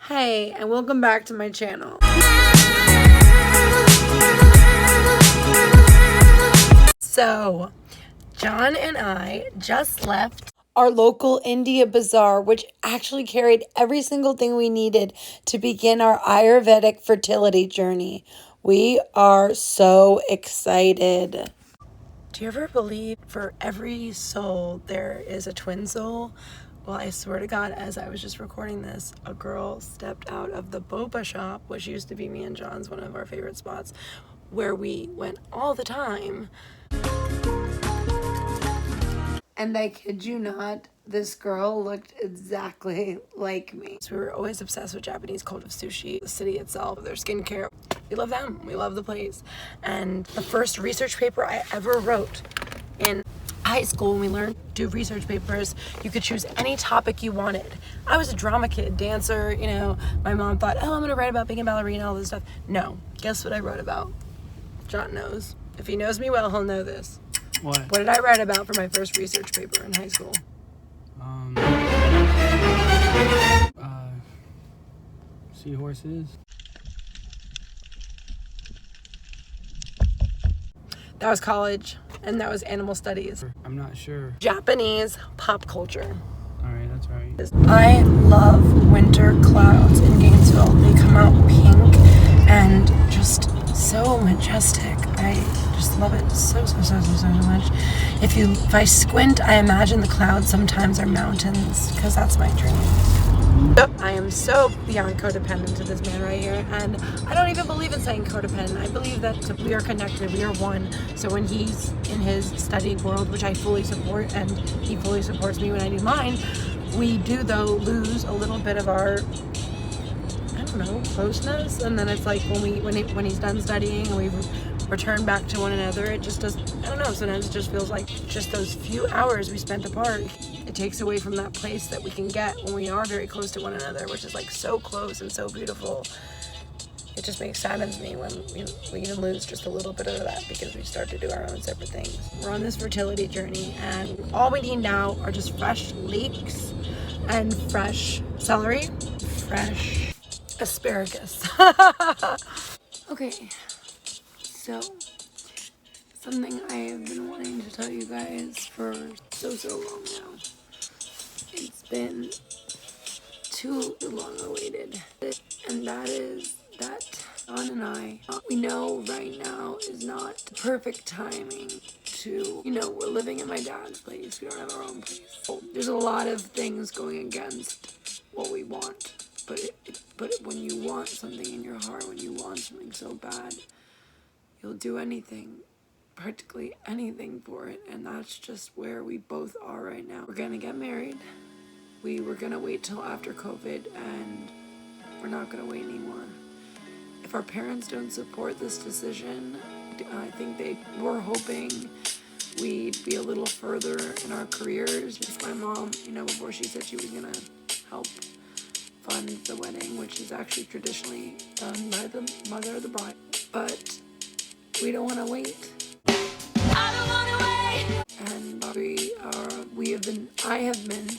Hey, and welcome back to my channel. So, John and I just left our local India bazaar, which actually carried every single thing we needed to begin our Ayurvedic fertility journey. We are so excited. Do you ever believe for every soul there is a twin soul? Well, I swear to God, as I was just recording this, a girl stepped out of the boba shop, which used to be me and John's one of our favorite spots, where we went all the time. And I kid you not, this girl looked exactly like me. So we were always obsessed with Japanese culture, sushi, the city itself, their skincare. We love them. We love the place. And the first research paper I ever wrote in high school, when we learned to do research papers, you could choose any topic you wanted. I was a drama kid, dancer, you know. My mom thought, oh, I'm gonna write about being a ballerina, all this stuff. No, guess what I wrote about? John knows. If he knows me well, he'll know this. What did I write about for my first research paper in high school? Seahorses. That was college, and that was animal studies. I'm not sure. Japanese pop culture. Alright, that's right. I love winter clouds in Gainesville. They come out pink and just so majestic. I just love it so much. If I squint, I imagine the clouds sometimes are mountains, because that's my dream. I am so beyond codependent to this man right here, and I don't even believe in saying codependent. I believe that we are connected, we are one. So when he's in his studying world, which I fully support, and he fully supports me when I do mine, we do though lose a little bit of our, I don't know, closeness. And then it's like when he's done studying and we return back to one another, it just does, I don't know, sometimes it just feels like just those few hours we spent apart, it takes away from that place that we can get when we are very close to one another, which is like so close and so beautiful. It just saddens me when we even lose just a little bit of that because we start to do our own separate things. We're on this fertility journey, and all we need now are just fresh leeks and fresh celery, fresh asparagus. Okay. So, something I have been wanting to tell you guys for so long now. It's been too long awaited. And that is that John and I, we know right now is not the perfect timing to, we're living in my dad's place. We don't have our own place. So there's a lot of things going against what we want. But when you want something in your heart, when you want something so bad, you'll do anything, practically anything for it, and that's just where we both are right now. We're gonna get married. We were gonna wait till after COVID, and we're not gonna wait anymore. If our parents don't support this decision, I think they were hoping we'd be a little further in our careers. Just my mom, before she said she was gonna help fund the wedding, which is actually traditionally done by the mother of the bride. But we don't want to wait. I don't want to wait. And I have been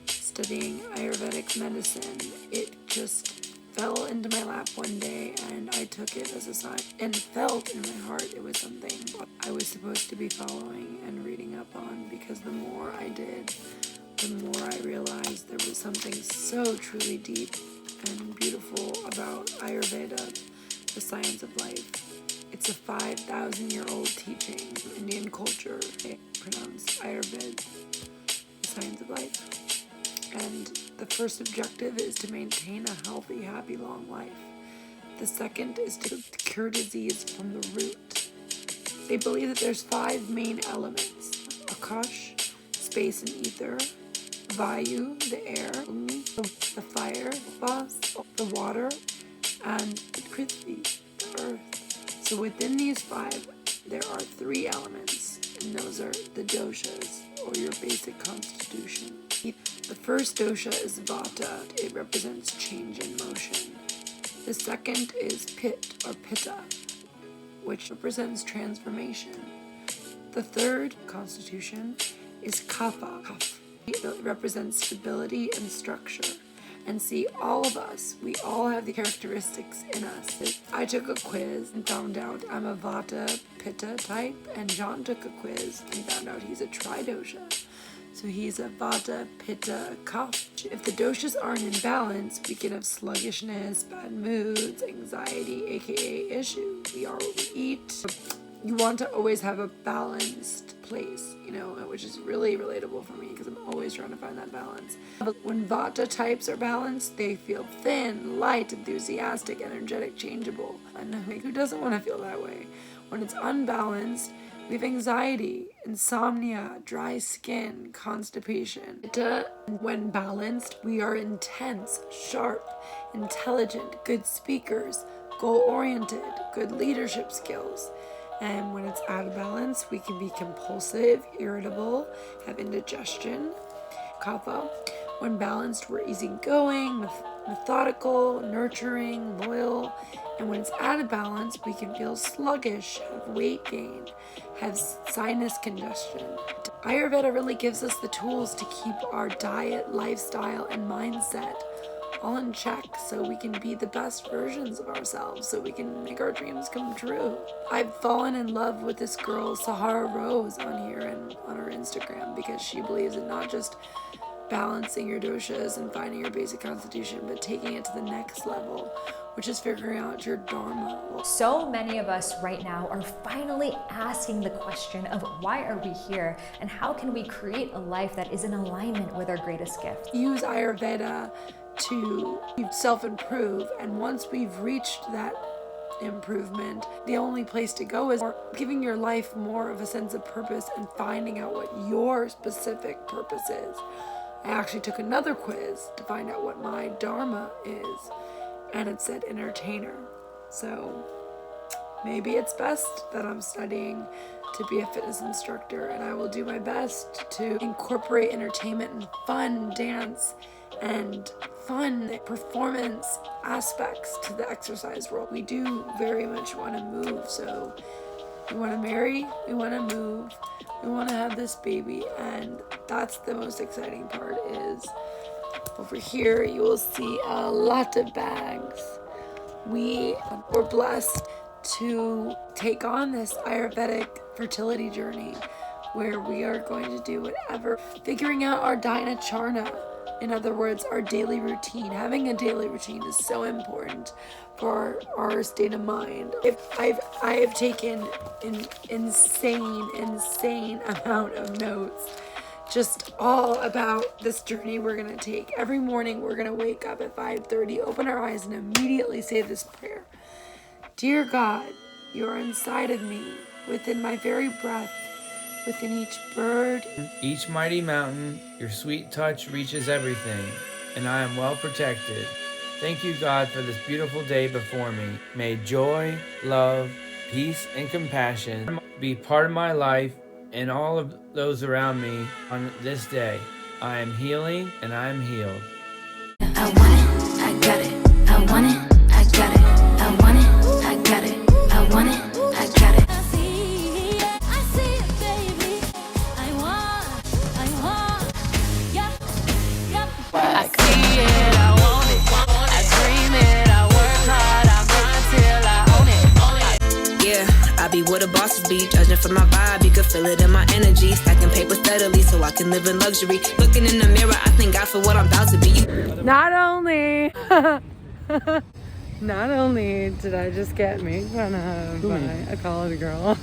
studying Ayurvedic medicine. It just fell into my lap one day, and I took it as a sign and felt in my heart it was something I was supposed to be following and reading up on, because the more I did, the more I realized there was something so truly deep and beautiful about Ayurveda, the science of life. It's a 5,000-year-old teaching in Indian culture. They pronounce Ayurveda, the science of life. And the first objective is to maintain a healthy, happy, long life. The second is to cure disease from the root. They believe that there's 5 main elements: Akash, space and ether; Vayu, the air; the fire; Vas, the water; and Prithvi, the earth. So within these 5, there are 3 elements, and those are the doshas, or your basic constitution. The first dosha is Vata. It represents change in motion. The second is Pit, or Pitta, which represents transformation. The third constitution is Kapha. It represents stability and structure. and see all of us. We all have the characteristics in us. I took a quiz and found out I'm a Vata Pitta type, and John took a quiz and found out he's a Tridosha. So he's a Vata Pitta Kapha. If the doshas aren't in balance, we can have sluggishness, bad moods, anxiety, aka issues. We are what we eat. You want to always have a balanced place, you know, which is really relatable for me because I'm always trying to find that balance. But when Vata types are balanced, they feel thin, light, enthusiastic, energetic, changeable. And who doesn't want to feel that way? When it's unbalanced, we have anxiety, insomnia, dry skin, constipation. When balanced, we are intense, sharp, intelligent, good speakers, goal-oriented, good leadership skills. And when it's out of balance, we can be compulsive, irritable, have indigestion. Kapha. When balanced, we're easygoing, methodical, nurturing, loyal. And when it's out of balance, we can feel sluggish, have weight gain, have sinus congestion. Ayurveda really gives us the tools to keep our diet, lifestyle, and mindset all in check so we can be the best versions of ourselves, so we can make our dreams come true. I've fallen in love with this girl, Sahara Rose, on here and on her Instagram, because she believes in not just balancing your doshas and finding your basic constitution, but taking it to the next level, which is figuring out your dharma. So many of us right now are finally asking the question of why are we here and how can we create a life that is in alignment with our greatest gift. Use Ayurveda to self-improve, and once we've reached that improvement, the only place to go is giving your life more of a sense of purpose and finding out what your specific purpose is. I actually took another quiz to find out what my dharma is, and it said entertainer. So maybe it's best that I'm studying to be a fitness instructor, and I will do my best to incorporate entertainment and fun dance and fun performance aspects to the exercise world. We do very much want to move, so we want to marry, we want to move, we want to have this baby, and that's the most exciting part. Is over here you will see a lot of bags. We were blessed to take on this Ayurvedic fertility journey where we are going to do whatever, figuring out our Dinacharna. In other words, our daily routine. Having a daily routine is so important for our state of mind. I have taken an insane amount of notes, just all about this journey we're going to take. Every morning we're going to wake up at 5:30, open our eyes, and immediately say this prayer. Dear God, you are inside of me, within my very breath, within each bird, Each mighty mountain, your sweet touch reaches everything, and I am well protected. Thank you, God, for this beautiful day before me. May joy, love, peace, and compassion be part of my life and all of those around me on this day. I am healing and I am healed. I want it, I got it. I want it, I got it. I want it, I got it. I want it, I got it. I see it, baby. I want, yeah, yeah. I see it, I want it. I dream it, I work hard, I grind till I own it. Yeah, I be where the bosses be, judging from my vibe, you can feel it in my energy. Stacking paper steadily so I can live in luxury. Looking in the mirror, I thank God for what I'm about to be. Not only did I just get made fun of by a college girl,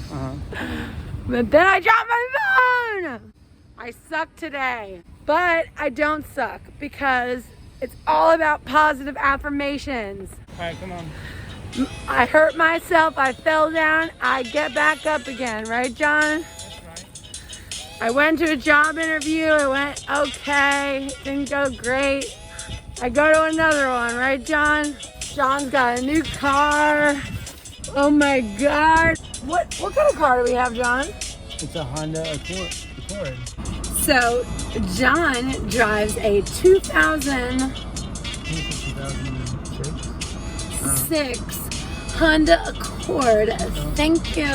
but then I dropped my phone! I suck today. But I don't suck because it's all about positive affirmations. Alright, come on. I hurt myself, I fell down, I get back up again, right, John? That's right. I went to a job interview, it went okay, didn't go great. I go to another one, right, John? John's got a new car. Oh my God. What kind of car do we have, John? It's a Honda Accord. So, John drives a 2006 Honda Accord. Thank you.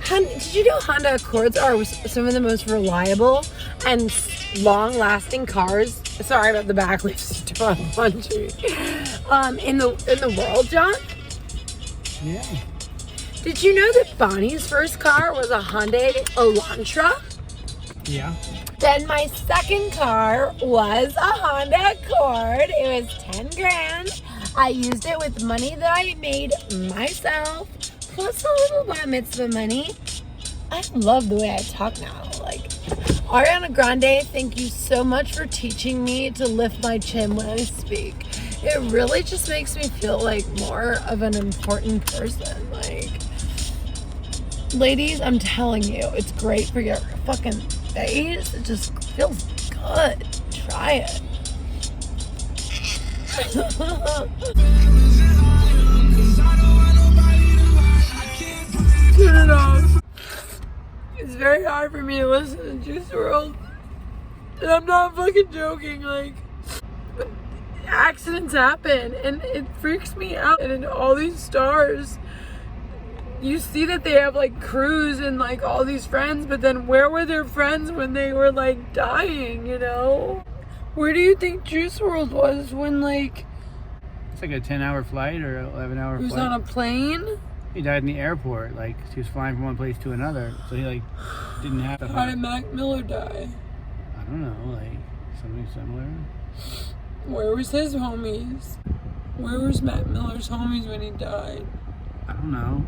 Did you know Honda Accords are some of the most reliable and long-lasting cars Sorry about the back. We just doing laundry. In the world, John. Yeah. Did you know that Bonnie's first car was a Hyundai Elantra? Yeah. Then my second car was a Honda Accord. It was 10 grand. I used it with money that I made myself, plus a little bar mitzvah money. I love the way I talk now. Like, Ariana Grande, thank you so much for teaching me to lift my chin when I speak. It really just makes me feel like more of an important person. Like, ladies, I'm telling you, it's great for your fucking face. It just feels good. Try it. Turn it off. It's very hard for me to listen to Juice WRLD. And I'm not fucking joking. Like, accidents happen and it freaks me out. And in all these stars, you see that they have like crews and like all these friends, but then where were their friends when they were like dying, you know? Where do you think Juice WRLD was when like... It's like a 10-hour flight or 11-hour flight. He was on a plane? He died in the airport. Like, he was flying from one place to another. So he like didn't have to... How did Mac Miller die? I don't know, like something similar. Where was his homies? Where was Mac Miller's homies when he died? I don't know.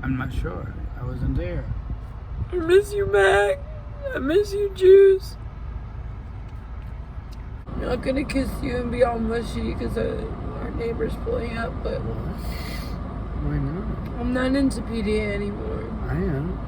I'm not sure. I wasn't there. I miss you, Mac. I miss you, Juice. I'm not gonna kiss you and be all mushy because our neighbor's pulling up, but Why not? I'm not into PDA anymore. I am.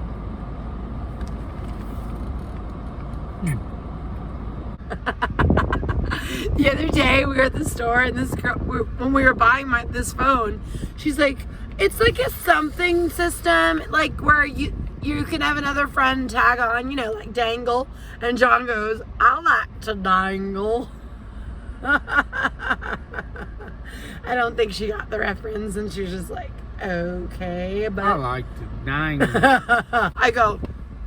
The other day we were at the store and this girl, when we were buying this phone, she's like, it's like a something system, like where you can have another friend tag on, you know, like dangle. And John goes, I like to dangle. I don't think she got the reference, and she was just like, okay, but I like to dangle. I go,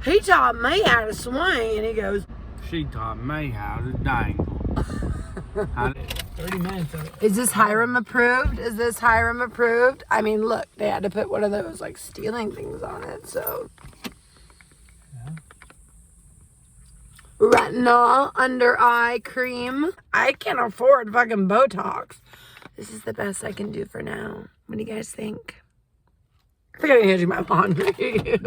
he taught me how to swing, and he goes, She taught me how to dangle. 30 minutes of it. is this Hiram approved? Is this Hiram approved? I mean, look, they had to put one of those like stealing things on it, so. Yeah. Retinol under eye cream. I can't afford fucking Botox. This is the best I can do for now. What do you guys think? I think I need to do my laundry.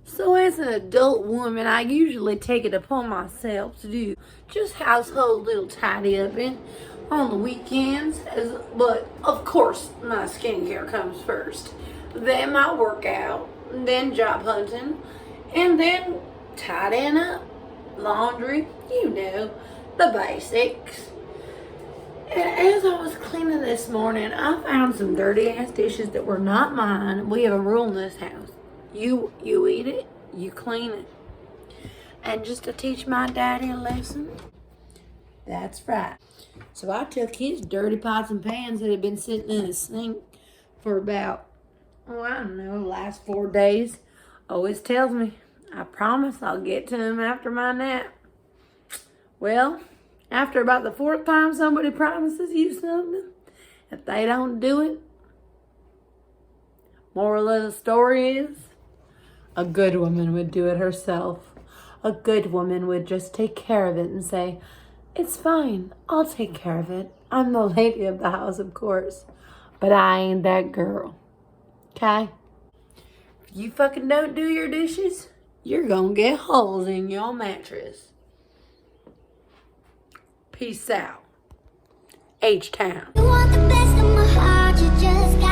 So as an adult woman, I usually take it upon myself to do just household little tidy up in on the weekends. But of course, my skincare comes first. Then my workout, then job hunting, and then tidying up, laundry, you know, the basics. And as I was cleaning this morning, I found some dirty ass dishes that were not mine. We have a rule in this house. You eat it, you clean it. And just to teach my daddy a lesson, that's right. So I took his dirty pots and pans that had been sitting in the sink for about, I don't know, the last 4 days. Always tells me, I promise I'll get to him after my nap. Well, after about the 4th time somebody promises you something, if they don't do it, moral of the story is, a good woman would do it herself. A good woman would just take care of it and say, it's fine, I'll take care of it. I'm the lady of the house, of course. But I ain't that girl. Okay? If you fucking don't do your dishes, you're gonna get holes in your mattress. Peace out. H-Town. You want the best of my heart, you just